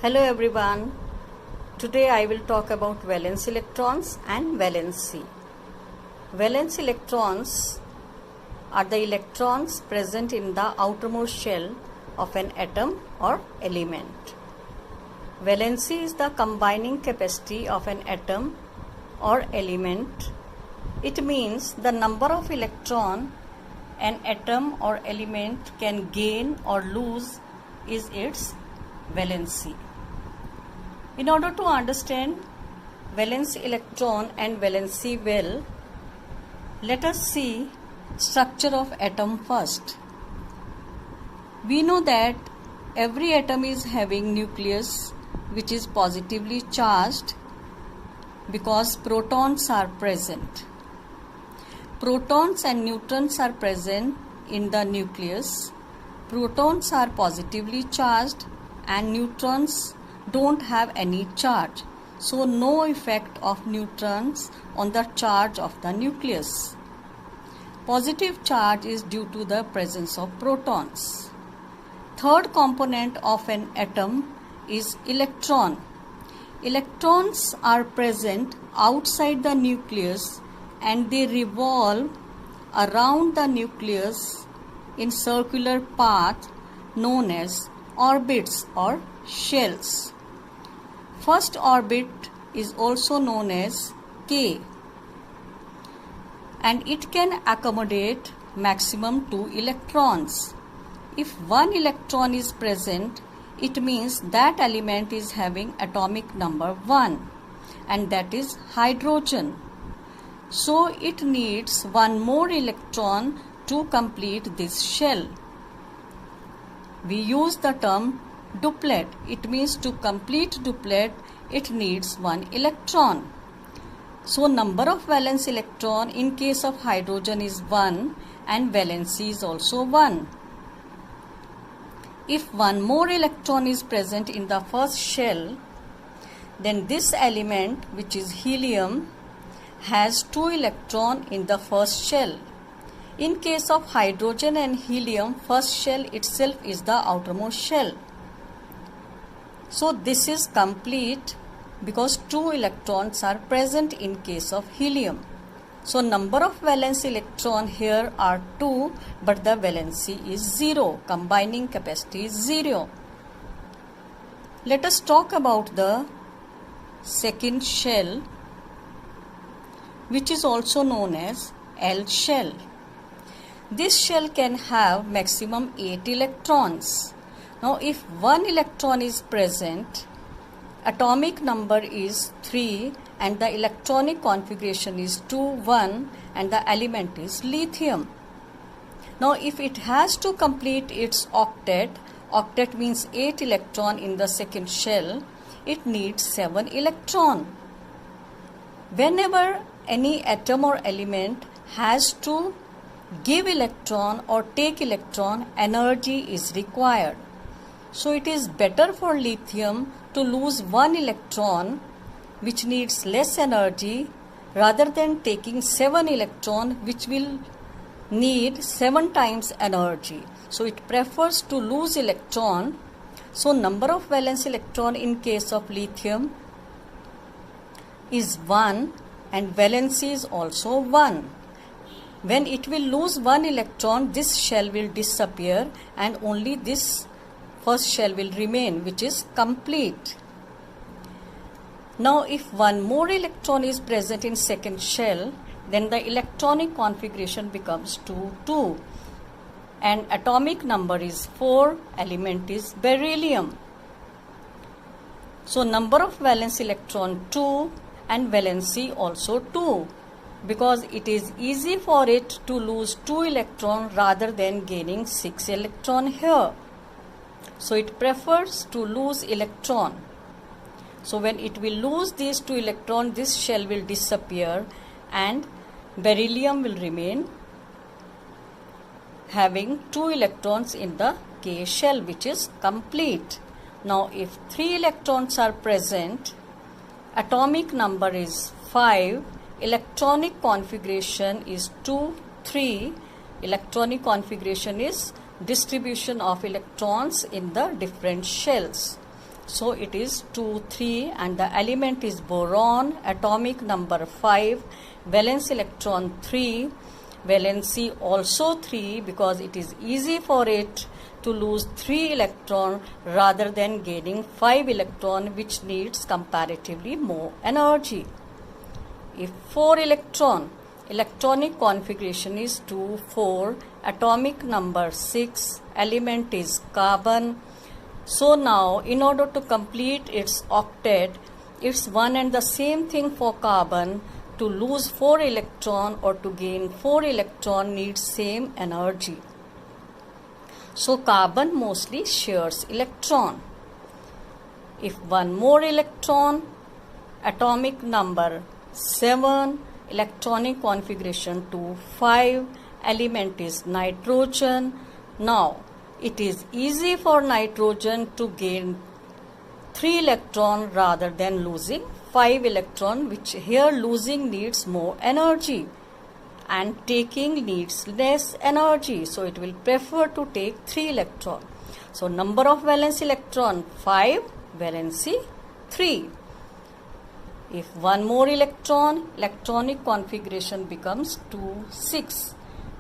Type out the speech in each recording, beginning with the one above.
Hello everyone. Today I will talk about valence electrons and valency. Valence electrons are the electrons present in the outermost shell of an atom or element. Valency is the combining capacity of an atom or element. It means the number of electron an atom or element can gain or lose is its valency. In order to understand valence electron and valency well, let us see structure of atom first. We know that every atom is having nucleus which is positively charged because protons are present. Protons and neutrons are present in the nucleus. Protons are positively charged and neutrons don't have any charge, so no effect of neutrons on the charge of the nucleus. Positive charge is due to the presence of protons. Third component of an atom is electron. Electrons are present outside the nucleus and they revolve around the nucleus in circular path known as orbits or shells. First orbit is also known as K, and it can accommodate maximum 2 electrons. If 1 electron is present, it means that element is having atomic number 1, and that is hydrogen. So it needs 1 more electron to complete this shell. We use the term duplet. It means to complete duplet, it needs 1 electron. So number of valence electron in case of hydrogen is 1 and valency is also 1. If 1 more electron is present in the first shell, then this element, which is helium, has 2 electrons in the first shell. In case of hydrogen and helium, first shell itself is the outermost shell. So this is complete because 2 electrons are present in case of helium. So number of valence electron here are 2, but the valency is 0. Combining capacity is 0. Let us talk about the second shell, which is also known as L shell. This shell can have maximum 8 electrons. Now if 1 electron is present, atomic number is 3 and the electronic configuration is 2, 1 and the element is lithium. Now if it has to complete its octet, octet means 8 electron in the second shell, it needs 7 electron. Whenever any atom or element has to give electron or take electron, energy is required. So it is better for lithium to lose 1 electron, which needs less energy, rather than taking 7 electron, which will need 7 times energy. So it prefers to lose electron. So number of valence electron in case of lithium is 1 and valency is also 1. When it will lose 1 electron, this shell will disappear and only this first shell will remain, which is complete. Now if 1 more electron is present in second shell, then the electronic configuration becomes 2, 2 and atomic number is 4, element is beryllium. So number of valence electron 2 and valency also 2, because it is easy for it to lose 2 electron rather than gaining 6 electron here. So it prefers to lose electron. So when it will lose these 2 electrons, this shell will disappear and beryllium will remain having 2 electrons in the K shell, which is complete. Now if 3 electrons are present, atomic number is 5, electronic configuration is 2, 3. Electronic configuration is distribution of electrons in the different shells. So it is 2, 3, and the element is boron, atomic number 5, valence electron 3, valency also 3, because it is easy for it to lose 3 electron rather than gaining 5 electron, which needs comparatively more energy. If 4 electron, electronic configuration is 2, 4, atomic number 6, element is carbon. So now, in order to complete its octet, it's one and the same thing for carbon. To lose 4 electron or to gain 4 electron needs same energy. So carbon mostly shares electron. If one more electron, atomic number 7, electronic configuration 2, 5, element is nitrogen. Now, it is easy for nitrogen to gain 3 electron rather than losing 5 electron, which here losing needs more energy and taking needs less energy. So it will prefer to take 3 electron. So number of valence electron 5, valency 3. If one more electron, electronic configuration becomes 2, 6.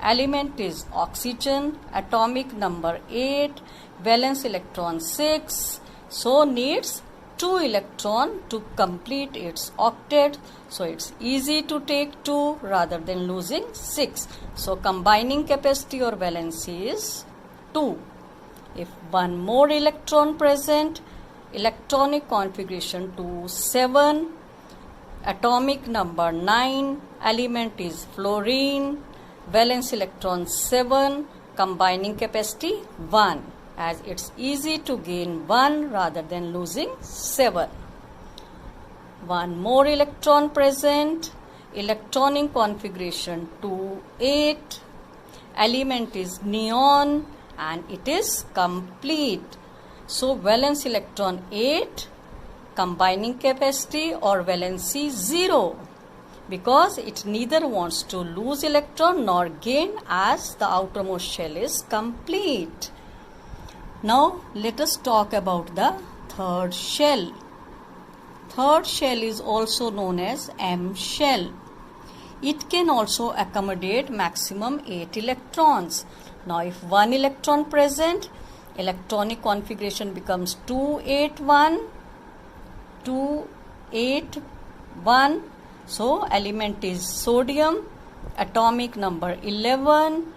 Element is oxygen, atomic number 8, valence electron 6. So needs 2 electron to complete its octet. So it's easy to take 2 rather than losing 6. So combining capacity or valency is 2. If one more electron present, electronic configuration 2, 7, atomic number 9, element is fluorine, valence electron 7, combining capacity 1, as it's easy to gain 1 rather than losing 7. One more electron present, electronic configuration 2, 8, element is neon and it is complete. So valence electron 8, combining capacity or valency 0, because it neither wants to lose electron nor gain, as the outermost shell is complete. Now let us talk about the third shell. Third shell is also known as M shell. It can also accommodate maximum 8 electrons. Now if 1 electron present, electronic configuration becomes 281, 281. So element is sodium, atomic number 11,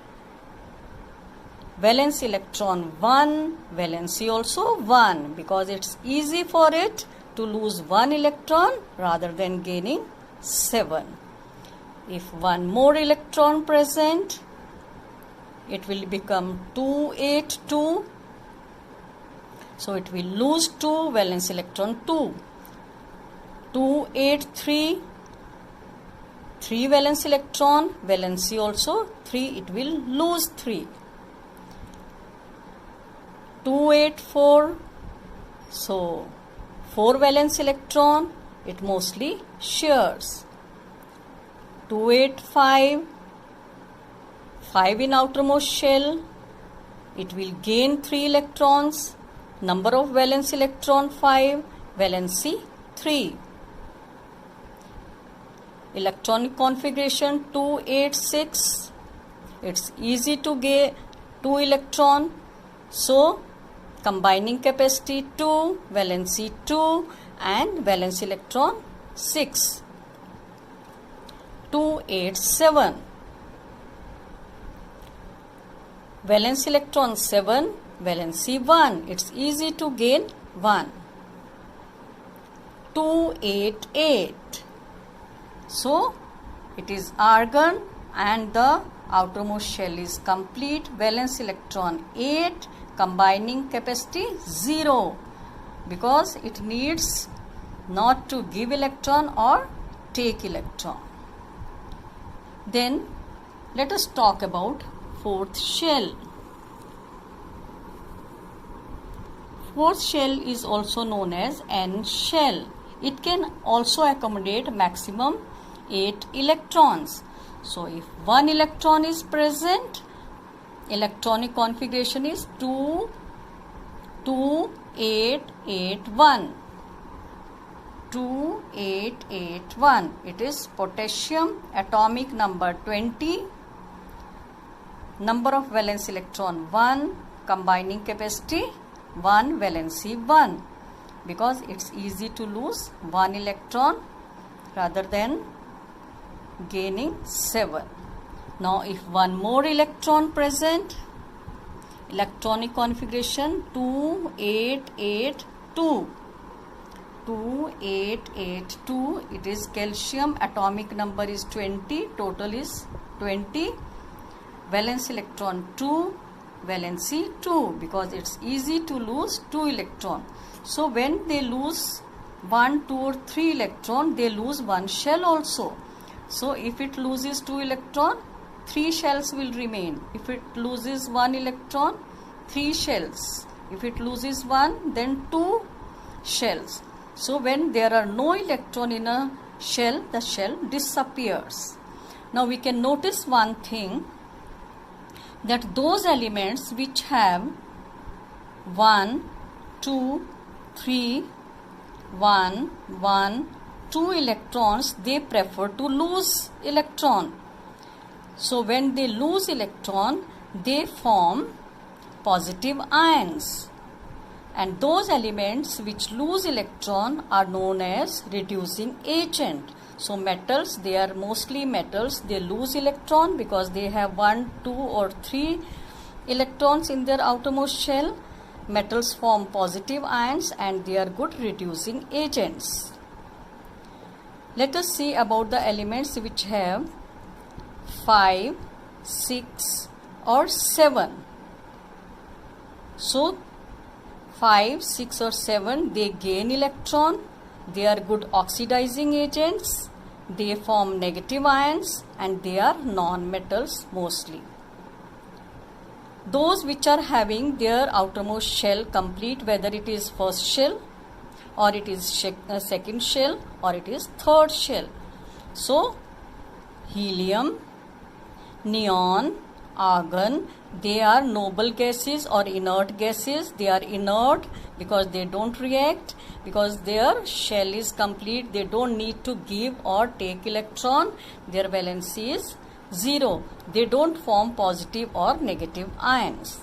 valence electron 1, valency also 1, because it's easy for it to lose 1 electron rather than gaining 7. If one more electron present, it will become 282. So it will lose 2, valence electron 2. 283, 3 valence electron, valency also 3, it will lose 3. 284, so 4 valence electron, it mostly shares. 285, 5 in outermost shell, it will gain 3 electrons, number of valence electron 5, valency 3. Electronic configuration 286, it's easy to get 2 electron, so combining capacity 2, valency 2 and valence electron 6. 287, valence electron 7, valency 1, it's easy to gain 1. 288, so it is argon and the outermost shell is complete, valence electron 8, combining capacity 0, because it needs not to give electron or take electron. Then let us talk about fourth shell. Fourth shell is also known as N shell. It can also accommodate maximum 8 electrons. So if 1 electron is present, electronic configuration is 2, 2, 2881. 2881. It is potassium, atomic number 20, number of valence electron 1, combining capacity 1, valency 1, because it's easy to lose 1 electron rather than gaining 7. Now if one more electron present, electronic configuration 2882. 2882, it is calcium, atomic number is 20, total is 20, valence electron 2, valency 2, because it's easy to lose 2 electron. So when they lose 1, 2 or 3 electron, they lose 1 shell also. So if it loses 2 electron, 3 shells will remain. If it loses 1 electron, 3 shells. If it loses 1, then 2 shells. So when there are no electron in a shell, the shell disappears. Now we can notice one thing, that those elements which have 1, 2, 3, 1, 1, 2 electrons, they prefer to lose electron. So when they lose electron, they form positive ions. And those elements which lose electron are known as reducing agent. So metals, they are mostly metals, they lose electron because they have 1, 2 or 3 electrons in their outermost shell. Metals form positive ions and they are good reducing agents. Let us see about the elements which have 5, 6 or 7. So 5, 6 or 7, they gain electron, they are good oxidizing agents, they form negative ions and they are non-metals mostly. Those which are having their outermost shell complete, whether it is first shell or it is second shell or it is third shell. So helium, neon, argon, they are noble gases or inert gases. They are inert because they don't react, because their shell is complete. They don't need to give or take electron. Their valency is 0. They don't form positive or negative ions.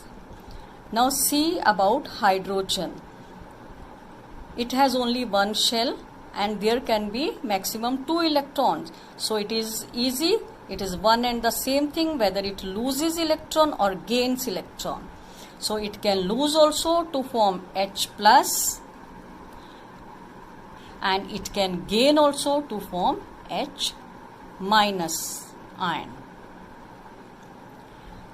Now see about hydrogen. It has only one shell and there can be maximum 2 electrons. So it is easy. It is one and the same thing whether it loses electron or gains electron. So it can lose also to form H plus and it can gain also to form H minus ion.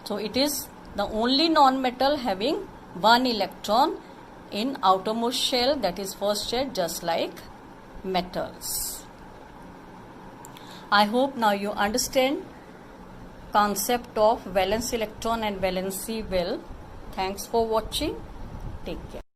So it is the only non-metal having 1 electron in outermost shell, that is first shell, just like metals. I hope now you understand concept of valence electron and valency well. Thanks for watching. Take care.